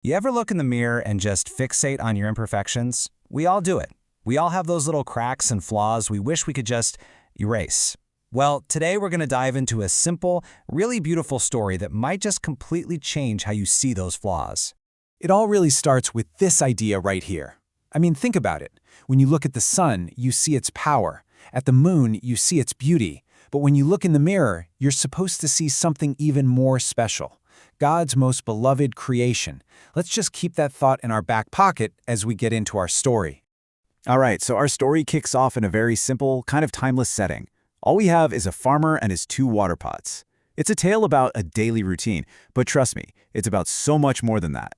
You ever look in the mirror and just fixate on your imperfections? We all do it. We all have those little cracks and flaws we wish we could just erase. Well, today we're going to dive into a simple, really beautiful story that might just completely change how you see those flaws. It all really starts with this idea right here. I mean, think about it. When you look at the sun, you see its power. At the moon, you see its beauty. But when you look in the mirror, you're supposed to see something even more special. God's most beloved creation. Let's just keep that thought in our back pocket as we get into our story. All right, so our story kicks off in a very simple, kind of timeless setting. All we have is a farmer and his 2 water pots. It's a tale about a daily routine, but trust me, it's about so much more than that.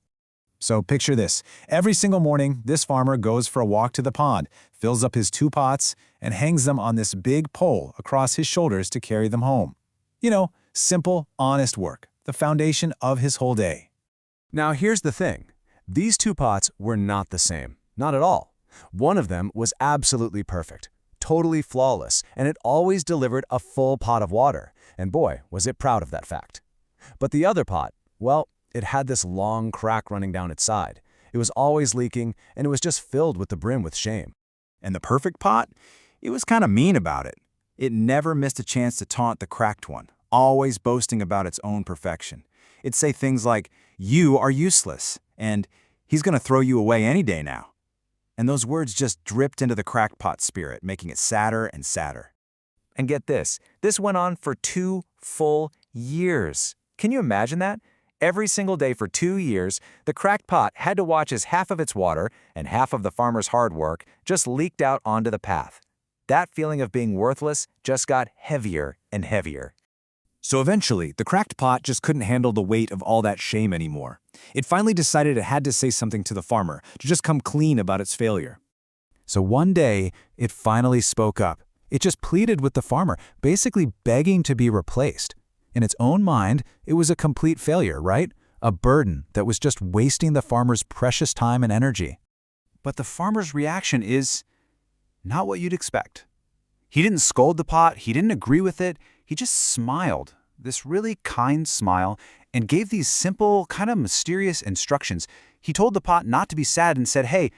So picture this. Every single morning, this farmer goes for a walk to the pond, fills up his 2 pots, and hangs them on this big pole across his shoulders to carry them home. You know, simple, honest work, the foundation of his whole day. Now here's the thing. These 2 pots were not the same. Not at all. One of them was absolutely perfect, totally flawless, and it always delivered a full pot of water. And boy, was it proud of that fact. But the other pot, well, it had this long crack running down its side. It was always leaking, and it was just filled with the brim with shame. And the perfect pot? It was kind of mean about it. It never missed a chance to taunt the cracked one, always boasting about its own perfection. It'd say things like, "You are useless," and "He's going to throw you away any day now." And those words just dripped into the crackpot spirit, making it sadder and sadder. And get this went on for 2 full years. Can you imagine that? Every single day for 2 years, the cracked pot had to watch as half of its water and half of the farmer's hard work just leaked out onto the path. That feeling of being worthless just got heavier and heavier. So eventually, the cracked pot just couldn't handle the weight of all that shame anymore. It finally decided it had to say something to the farmer, to just come clean about its failure. So one day, it finally spoke up. It just pleaded with the farmer, basically begging to be replaced. In its own mind, it was a complete failure, right? A burden that was just wasting the farmer's precious time and energy. But the farmer's reaction is not what you'd expect. He didn't scold the pot, he didn't agree with it, he just smiled, this really kind smile, and gave these simple, kind of mysterious instructions. He told the pot not to be sad and said, "Hey,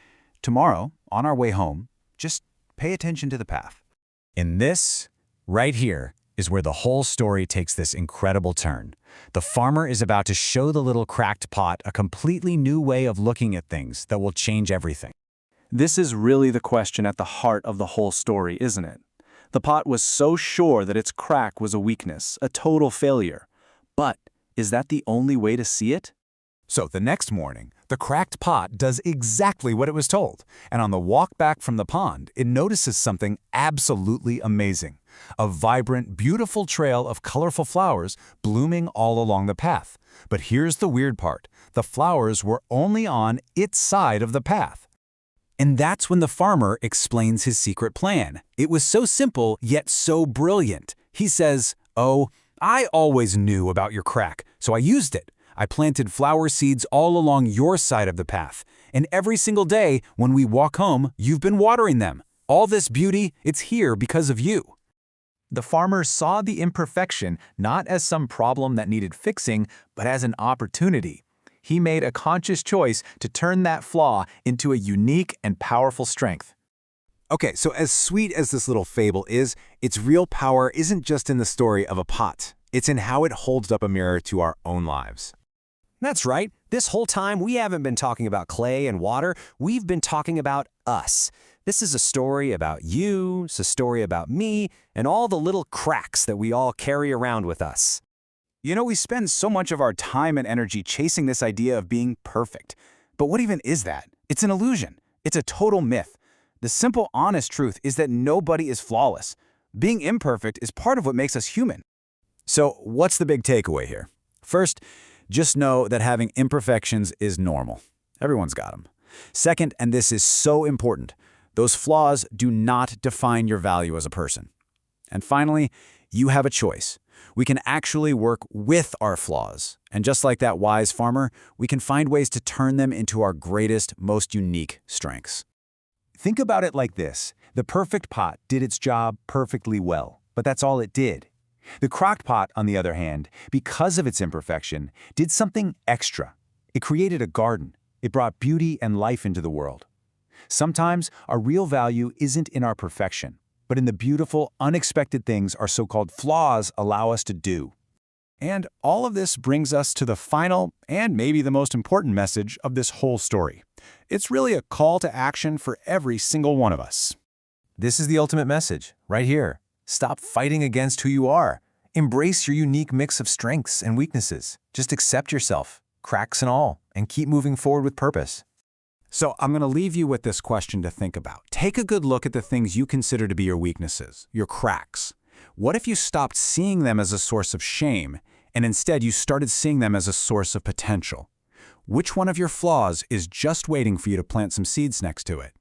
tomorrow, on our way home, just pay attention to the path." In this, right here, is where the whole story takes this incredible turn. The farmer is about to show the little cracked pot a completely new way of looking at things that will change everything. This is really the question at the heart of the whole story, isn't it? The pot was so sure that its crack was a weakness, a total failure. But is that the only way to see it? So the next morning, the cracked pot does exactly what it was told, and on the walk back from the pond, it notices something absolutely amazing. A vibrant, beautiful trail of colorful flowers blooming all along the path. But here's the weird part. The flowers were only on its side of the path. And that's when the farmer explains his secret plan. It was so simple, yet so brilliant. He says, "Oh, I always knew about your crack, so I used it. I planted flower seeds all along your side of the path, and every single day when we walk home, you've been watering them. All this beauty, it's here because of you." The farmer saw the imperfection not as some problem that needed fixing, but as an opportunity. He made a conscious choice to turn that flaw into a unique and powerful strength. Okay, so as sweet as this little fable is, its real power isn't just in the story of a pot. It's in how it holds up a mirror to our own lives. That's right. This whole time, we haven't been talking about clay and water. We've been talking about us. This is a story about you, it's a story about me, and all the little cracks that we all carry around with us. You know, we spend so much of our time and energy chasing this idea of being perfect. But what even is that? It's an illusion. It's a total myth. The simple, honest truth is that nobody is flawless. Being imperfect is part of what makes us human. So what's the big takeaway here? First, just know that having imperfections is normal. Everyone's got them. Second, and this is so important, those flaws do not define your value as a person. And finally, you have a choice. We can actually work with our flaws. And just like that wise farmer, we can find ways to turn them into our greatest, most unique strengths. Think about it like this. The perfect pot did its job perfectly well, but that's all it did. The crocked pot, on the other hand, because of its imperfection, did something extra. It created a garden. It brought beauty and life into the world. Sometimes our real value isn't in our perfection, but in the beautiful, unexpected things our so-called flaws allow us to do. And all of this brings us to the final and maybe the most important message of this whole story. It's really a call to action for every single one of us. This is the ultimate message, right here. Stop fighting against who you are. Embrace your unique mix of strengths and weaknesses. Just accept yourself, cracks and all, and keep moving forward with purpose. So I'm going to leave you with this question to think about. Take a good look at the things you consider to be your weaknesses, your cracks. What if you stopped seeing them as a source of shame, and instead you started seeing them as a source of potential? Which one of your flaws is just waiting for you to plant some seeds next to it?